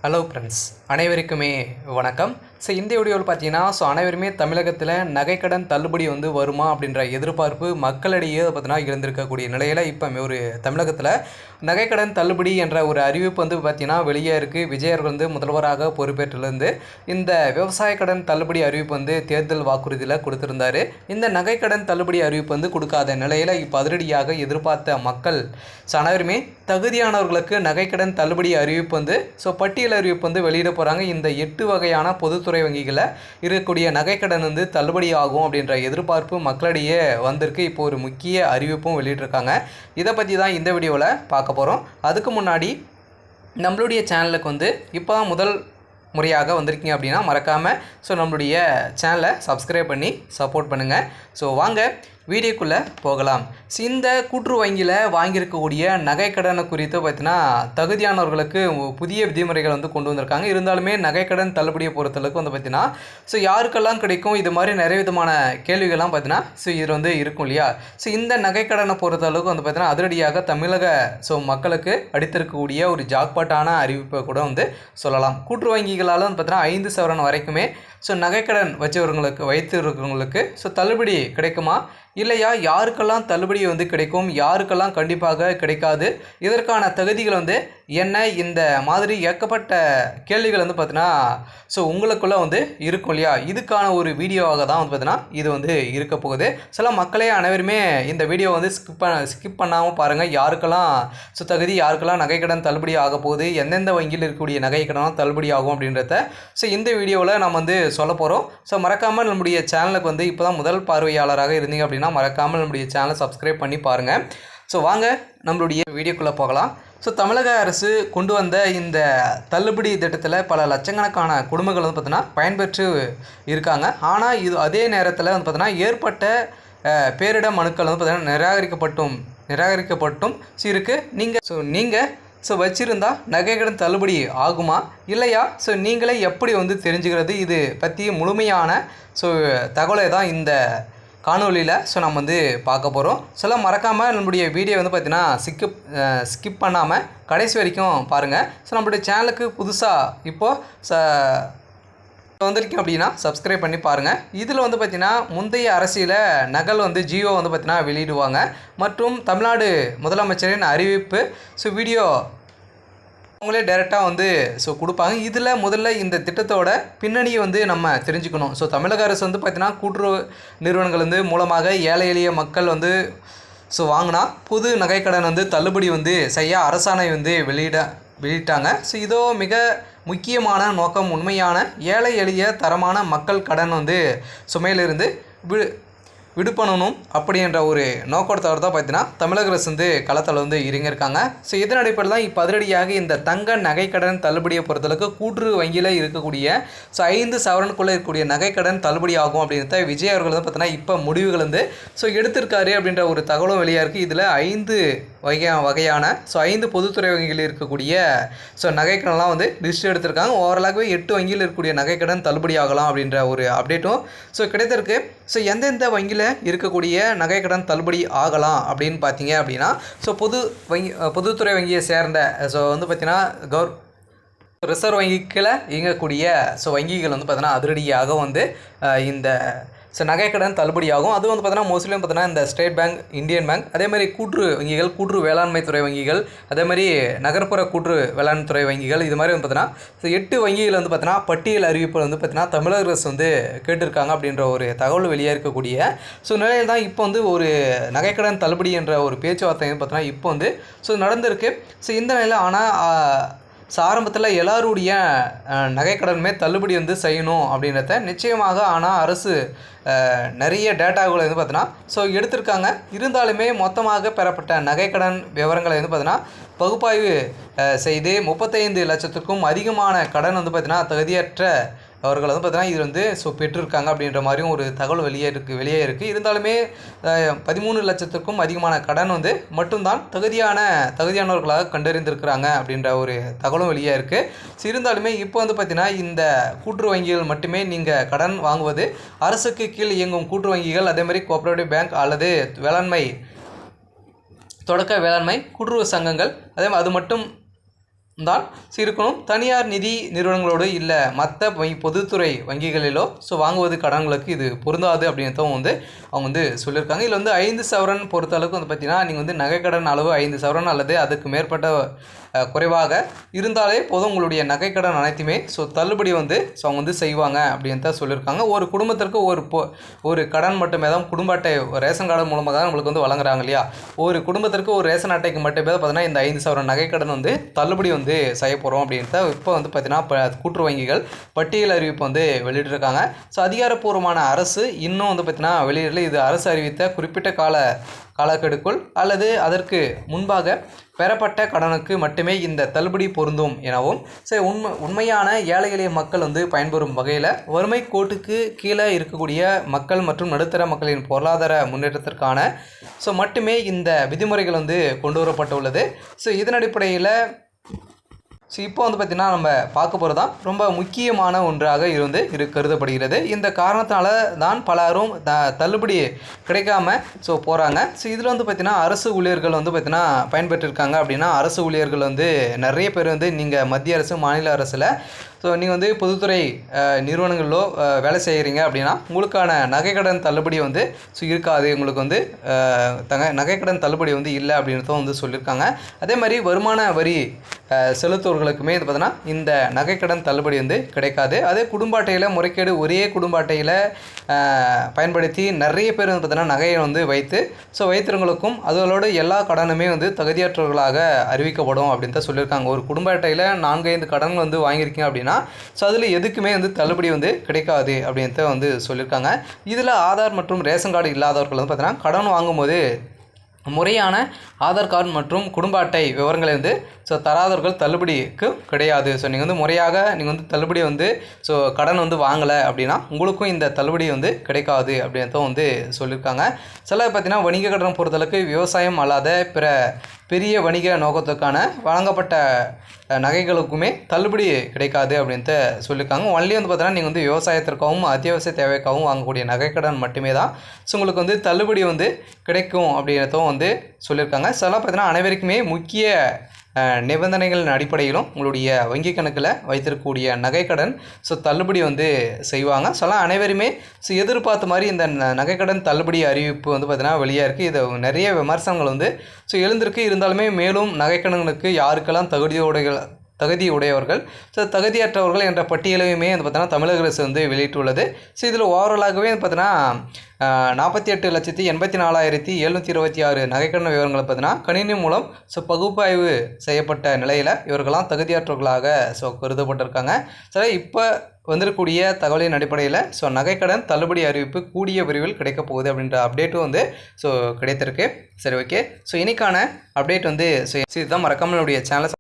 Hello friends, அனைவருக்குமே வணக்கம். இந்த வீடியோவில் பார்த்தீங்கன்னா அனைவருமே தமிழகத்தில் நகைக்கடன் தள்ளுபடி வருமா அப்படின்ற எதிர்பார்ப்பு மக்களிடையே பார்த்தீங்கன்னா இருந்திருக்கக்கூடிய நிலையில் இப்போ ஒரு தமிழகத்தில் நகைக்கடன் தள்ளுபடி என்ற ஒரு அறிவிப்பு பார்த்தீங்கன்னா வெளியே இருக்குது. விஜய் அவர்கள் முதல்வராக பொறுப்பேற்றிலிருந்து இந்த விவசாய கடன் தள்ளுபடி அறிவிப்பு தேர்தல் வாக்குறுதியில் கொடுத்திருந்தார். இந்த நகைக்கடன் தள்ளுபடி அறிவிப்பு கொடுக்காத நிலையில் இப்போ அதிரடியாக எதிர்பார்த்த மக்கள் அனைவருமே தகுதியானவர்களுக்கு நகைக்கடன் தள்ளுபடி அறிவிப்பு பட்டியல் அறிவிப்பு வெளியிட போகிறாங்க. இந்த 8 வகையான பொதுத்துறை வங்கிகளில் இருக்கக்கூடிய நகைக்கடன் தள்ளுபடி ஆகும் அப்படின்ற எதிர்பார்ப்பு மக்களிடையே வந்திருக்கு. இப்போ ஒரு முக்கிய அறிவிப்பும் வெளியிட்டிருக்காங்க. இதை பற்றி தான் இந்த வீடியோவில் பார்க்க போகிறோம். அதுக்கு முன்னாடி நம்மளுடைய சேனலுக்கு இப்போ முதல் முறையாக வந்திருக்கீங்க அப்படின்னா மறக்காமல் நம்மளுடைய சேனலை சப்ஸ்கிரைப் பண்ணி சப்போர்ட் பண்ணுங்கள். வாங்க வீடியோக்குள்ளே போகலாம். இந்த கூட்டுறவு வங்கியில் வாங்கியிருக்கக்கூடிய நகைக்கடனை குறித்து பார்த்தீங்கன்னா தகுதியானவர்களுக்கு புதிய விதிமுறைகள் கொண்டு வந்திருக்காங்க. இருந்தாலுமே நகைக்கடன் தள்ளுபடியை பொறுத்தளவுக்கு பார்த்தீங்கன்னா யாருக்கெல்லாம் கிடைக்கும், இது மாதிரி நிறைய விதமான கேள்விகள்லாம் பார்த்தீங்கன்னா இதில் இருக்கும் இல்லையா. இந்த நகைக்கடனை பொறுத்தளவுக்கு பார்த்தீங்கன்னா அதிரடியாக தமிழக மக்களுக்கு அடித்திருக்கக்கூடிய ஒரு ஜாக்பாட்டான அறிவிப்பை கூட சொல்லலாம். கூட்டுறவு வங்கிகளால் பார்த்தீங்கன்னா 5 சவரன் வரைக்குமே நகைக்கடன் வைத்திருக்கிறவங்களுக்கு தள்ளுபடி கிடைக்குமா இல்லையா, யாருக்கெல்லாம் தள்ளுபடி கிடைக்கும், யாருக்கெல்லாம் கண்டிப்பாக கிடைக்காது, இதற்கான தகுதிகள் என்ன, இந்த மாதிரி ஏகப்பட்ட கேள்விகள் பார்த்தீங்கன்னா உங்களுக்குள்ளே இருக்கும் இல்லையா. இதுக்கான ஒரு வீடியோவாக தான் பார்த்தீங்கன்னா இது இருக்க போகுது. சில மக்களே அனைவருமே இந்த வீடியோ ஸ்கிப் பண்ணாமல் பாருங்கள். யாருக்கெல்லாம் தகுதி, யாருக்கெல்லாம் நகைக்கடன் தள்ளுபடி ஆக போகுது, எந்தெந்த வங்கியில் இருக்கக்கூடிய நகைக்கடன் தள்ளுபடி ஆகும் அப்படின்றத இந்த வீடியோவில் நம்ம சொல்ல போகிறோம். மறக்காமல் நம்முடைய சேனலுக்கு இப்போ தான் முதல் பார்வையாளராக இருந்தீங்க அப்படின்னா மறக்காமல் நம்முடைய சேனலை சப்ஸ்கிரைப் பண்ணி பாருங்கள். வாங்க நம்மளுடைய வீடியோக்குள்ளே போகலாம். தமிழக அரசு கொண்டு வந்த இந்த தள்ளுபடி திட்டத்தில் பல லட்சக்கணக்கான குடும்பங்கள் பார்த்தீங்கன்னா பயன்பெற்று இருக்காங்க. ஆனால் இது அதே நேரத்தில் பார்த்தீங்கன்னா ஏற்பட்ட பேரிட மனுக்கள் பார்த்தீங்கன்னா நிராகரிக்கப்பட்டும் இருக்குது. நீங்கள் வச்சுருந்தா நகைக்கடன் தள்ளுபடி ஆகுமா இல்லையா, நீங்களே எப்படி தெரிஞ்சுக்கிறது, இது பற்றி முழுமையான தகவலை தான் இந்த காணொலியில் நம்ம பார்க்க போகிறோம். மறக்காமல் நம்மளுடைய வீடியோ பார்த்தீங்கன்னா ஸ்கிப் பண்ணாமல் கடைசி வரைக்கும் பாருங்கள். நம்மளுடைய சேனலுக்கு புதுசாக இப்போது வந்திருக்கேன் அப்படின்னா சப்ஸ்கிரைப் பண்ணி பாருங்கள். இதில் பார்த்தீங்கன்னா முந்தைய அரசியல நகல் ஜியோ பார்த்தீங்கன்னா வெளியிடுவாங்க மற்றும் தமிழ்நாடு முதலமைச்சரின் அறிவிப்பு வீடியோ அவங்களே டைரெக்டாக கொடுப்பாங்க. இதில் முதல்ல இந்த திட்டத்தோட பின்னணியை நம்ம தெரிஞ்சுக்கணும். தமிழக அரசு பார்த்தீங்கன்னா கூட்டுறவு நிறுவனங்கள் மூலமாக ஏழை எளிய மக்கள் வாங்கினா புது நகைக்கடன் தள்ளுபடி செய்ய அரசாணை வெளியிட்டாங்க. இதோ மிக முக்கியமான நோக்கம் உண்மையான ஏழை எளிய தரமான மக்கள் கடன் சுமையிலிருந்து விடுபடணும் அப்படின்ற ஒரு நோக்கத்தோடு தான் பார்த்தீங்கன்னா தமிழக அரசு களத்தில் இறங்கியிருக்காங்க. இதன் அடிப்படையில் தான் இப்போ அதிரடியாக இந்த தங்க நகைக்கடன் தள்ளுபடியை பொறுத்தளவுக்கு கூட்டுறவு வங்கியில் இருக்கக்கூடிய 5 சவரனுக்குள்ளே இருக்கக்கூடிய நகைக்கடன் தள்ளுபடி ஆகும் அப்படின்றத விஜய் அவர்கள் பார்த்தீங்கன்னா இப்போ முடிவுகள் எடுத்திருக்காரு அப்படின்ற ஒரு தகவலும் வெளியாக இருக்குது. இதில் 5 வகையான 5 பொதுத்துறை வங்கிகளில் இருக்கக்கூடிய நகைக்கடன்லாம் லிஸ்ட் எடுத்திருக்காங்க. ஓவராலாகவே 8 வங்கியில் இருக்கக்கூடிய நகைக்கடன் தள்ளுபடி ஆகலாம் அப்படின்ற ஒரு அப்டேட்டும் கிடைத்திருக்கு. எந்தெந்த வங்கியில் இருக்கக்கூடிய நகைக்கடன் தள்ளுபடி ஆகலாம் அப்படின்னு பார்த்தீங்க அப்படின்னா பொதுத்துறை வங்கியை சேர்ந்த பார்த்தீங்கன்னா ரிசர்வ் வங்கிக்கில் இயங்கக்கூடிய வங்கிகள் பார்த்தீங்கன்னா அதிரடியாக இந்த நகைக்கடன் தள்ளுபடி ஆகும். அது பார்த்தீங்கன்னா மோஸ்ட்லி பார்த்தீங்கன்னா இந்த ஸ்டேட் பேங்க், இந்தியன் பேங்க், அதேமாதிரி கூட்டுறவு வங்கிகள், கூட்டுறவு வேளாண்மை துறை வங்கிகள், அதேமாதிரி நகர்ப்புற கூட்டுறவு வேளாண் துறை வங்கிகள், இது மாதிரி பார்த்தீங்கன்னா 8 வங்கிகள் பார்த்தீங்கன்னா பட்டியல் அறிவிப்பு பார்த்தீங்கன்னா தமிழக அரசு கேட்டிருக்காங்க அப்படின்ற ஒரு தகவல் வெளியாக இருக்கக்கூடிய நிலையில் தான் இப்போ ஒரு நகைக்கடன் தள்ளுபடி என்ற ஒரு பேச்சுவார்த்தை பார்த்தீங்கன்னா இப்போ நடந்திருக்கு. இந்த நிலையில் ஆனால் ஆரம்பத்தில் எல்லாருடைய நகைக்கடனுமே தள்ளுபடி செய்யணும் அப்படின்றத நிச்சயமாக ஆனால் அரசு நிறைய டேட்டாகளை பார்த்தீங்கன்னா எடுத்திருக்காங்க. இருந்தாலுமே மொத்தமாக பெறப்பட்ட நகைக்கடன் விவரங்களை பார்த்தீங்கன்னா பகுப்பாய்வு செய்து 35 லட்சத்துக்கும் அதிகமான கடன் பார்த்தீங்கன்னா தகுதியற்ற அவர்கள் பார்த்தீங்கன்னா இது பெற்றிருக்காங்க அப்படின்ற மாதிரியும் ஒரு தகவல் வெளியே இருக்குது. இருந்தாலுமே 13 லட்சத்துக்கும் அதிகமான கடன் மட்டும்தான் தகுதியானவர்களாக கண்டறிந்திருக்கிறாங்க அப்படின்ற ஒரு தகவலும் வெளியே இருக்குது. இருந்தாலுமே இப்போ பார்த்தீங்கன்னா இந்த கூட்டுறவு வங்கிகள் மட்டுமே நீங்கள் கடன் வாங்குவது அரசுக்கு கீழ் இயங்கும் கூட்டுறவு வங்கிகள், அதேமாதிரி கோஆப்ரேட்டிவ் பேங்க் அல்லது தொடக்க வேளாண்மை கூட்டுறவு சங்கங்கள், அது மட்டும் தான் இருக்கணும். தனியார் நிதி நிறுவனங்களோடு இல்லை மற்ற பொதுத்துறை வங்கிகளிலோ வாங்குவது கடன்களுக்கு இது பொருந்தாது அப்படின்றதும் அவங்க சொல்லியிருக்காங்க. இதில் 5 சவரன் பொறுத்த அளவுக்கு பார்த்திங்கன்னா நீங்கள் நகைக்கடன் அளவு 5 சவரன் அல்லது அதுக்கு மேற்பட்ட குறைவாக இருந்தாலே போதும் உங்களுடைய நகைக்கடன் அனைத்துமே தள்ளுபடி அவங்க செய்வாங்க அப்படின்னு தான் சொல்லியிருக்காங்க. ஒரு குடும்பத்திற்கு ஒரு கடன் மட்டுமே தான் குடும்ப அட்டை ரேஷன் கார்டு மூலமாக தான் நம்மளுக்கு வழங்குறாங்க இல்லையா. ஒரு குடும்பத்திற்கு ஒரு ரேஷன் அட்டைக்கு மட்டுமே பார்த்தீங்கன்னா இந்த 5 சவரன் நகைக்கடன் தள்ளுபடி செய்ய போகிறோம் அப்படின்ட்டு இப்போ பார்த்தீங்கன்னா கூட்டுறவு வங்கிகள் பட்டியல் அறிவிப்பு வெளியிட்டிருக்காங்க. அதிகாரப்பூர்வமான அரசு இன்னும் பார்த்தீங்கன்னா வெளியிடல. இது அரசு அறிவித்த குறிப்பிட்ட காலக்கெடுக்குள் அல்லது அதற்கு முன்பாக பெறப்பட்ட கடனுக்கு மட்டுமே இந்த தள்ளுபடி பொருந்தும் எனவும் உண்மையான ஏழை எளிய மக்கள் பயன்பெறும் வகையில் வறுமை கோட்டுக்கு கீழே இருக்கக்கூடிய மக்கள் மற்றும் நடுத்தர மக்களின் பொருளாதார முன்னேற்றத்திற்கான மட்டுமே இந்த விதிமுறைகள் கொண்டு வரப்பட்டுள்ளது. இதன் அடிப்படையில் இப்போ பார்த்திங்கன்னா நம்ம பார்க்க போகிறது தான் ரொம்ப முக்கியமான ஒன்றாக கருதப்படுகிறது. இந்த காரணத்தினால தான் பலரும் தள்ளுபடி கிடைக்காம போகிறாங்க. இதில் பார்த்திங்கன்னா அரசு ஊழியர்கள் பார்த்திங்கன்னா பயன்பெற்றிருக்காங்க. அப்படின்னா அரசு ஊழியர்கள் நிறைய பேர் நீங்கள் மத்திய அரசு மாநில அரசில் நீங்கள் பொதுத்துறை நிறுவனங்களிலோ வேலை செய்கிறீங்க அப்படின்னா உங்களுக்கான நகைக்கடன் தள்ளுபடி இருக்காது. உங்களுக்கு நகைக்கடன் தள்ளுபடி இல்லை அப்படின்றதும் சொல்லியிருக்காங்க. அதே மாதிரி வருமான வரி செலுத்துவர்களுக்குமே பார்த்தீங்கன்னா இந்த நகைக்கடன் தள்ளுபடி கிடைக்காது. அதே குடும்ப அட்டையில் முறைகேடு ஒரே குடும்ப அட்டையில் பயன்படுத்தி நிறைய பேர் பார்த்தீங்கன்னா நகையை வைத்து வைத்திருங்களுக்கும் அதோட எல்லா கடனுமே தகுதியற்றவர்களாக அறிவிக்கப்படும் அப்படின்னு தான் சொல்லியிருக்காங்க. ஒரு குடும்ப அட்டையில் 4-5 கடன்கள் வாங்கியிருக்கீங்க அப்படின்னா அதில் எதுக்குமே தள்ளுபடி கிடைக்காது அப்படின்ட்டு சொல்லியிருக்காங்க. இதில் ஆதார் மற்றும் ரேஷன் கார்டு இல்லாதவர்கள் பார்த்தீங்கன்னா கடன் வாங்கும்போது முறையான ஆதார் கார்டு மற்றும் குடும்ப அட்டை விவரங்களை தராதவர்கள் தள்ளுபடிக்கு கிடையாது. நீங்கள் முறையாக நீங்கள் தள்ளுபடி கடன் வாங்கலை அப்படின்னா உங்களுக்கும் இந்த தள்ளுபடி கிடைக்காது அப்படின்ட்டு சொல்லியிருக்காங்க. சில பார்த்தீங்கன்னா வணிக கடன் பொறுத்தளவுக்கு விவசாயம் அல்லாத பிற பெரிய வணிக நோக்கத்துக்கான வழங்கப்பட்ட நகைகளுக்குமே தள்ளுபடி கிடைக்காது அப்படின்ட்டு சொல்லியிருக்காங்க. ஒன்லி பார்த்தீங்கன்னா நீங்கள் விவசாயத்திற்காகவும் அத்தியாவசிய தேவைக்காகவும் வாங்கக்கூடிய நகைக்கடன் மட்டுமே தான் உங்களுக்கு தள்ளுபடி கிடைக்கும் அப்படின்றதும் சொல்லியிருக்காங்க. சில பார்த்தீங்கன்னா அனைவருக்குமே முக்கிய நிபந்தனைகளின் அடிப்படையிலும் உங்களுடைய வங்கி கணக்கில் வைத்திருக்கக்கூடிய நகைக்கடன் தள்ளுபடி செய்வாங்க. அனைவருமே எதிர்பார்த்த மாதிரி இந்த நகைக்கடன் தள்ளுபடி அறிவிப்பு பார்த்தீங்கன்னா வெளியாக இருக்குது. இது நிறைய விமர்சனங்கள் எழுந்திருக்கு. இருந்தாலுமே மேலும் நகைக்கடன்களுக்கு யாருக்கெல்லாம் தகுதியுடையவர்கள் தகுதியற்றவர்கள் என்ற பட்டியலையுமே பார்த்தீங்கன்னா தமிழக அரசு வெளியிட்டுள்ளது. இதில் ஓவராலாகவே பார்த்தீங்கன்னா 48,84,726 நகைக்கடன் விவரங்களை பார்த்தீங்கன்னா கணினி மூலம் பகுப்பாய்வு செய்யப்பட்ட நிலையில் இவர்களாம் தகுதியற்றவர்களாக கருதப்பட்டிருக்காங்க. இப்போ வந்திருக்கக்கூடிய தகவலின் அடிப்படையில் நகைக்கடன் தள்ளுபடி அறிவிப்பு கூடிய விரைவில் கிடைக்க போகுது அப்படின்ற அப்டேட்டும் கிடைத்திருக்கு. சரி, ஓகே. இன்னைக்கான அப்டேட் இதுதான். மறக்காம என்னுடைய சேனலை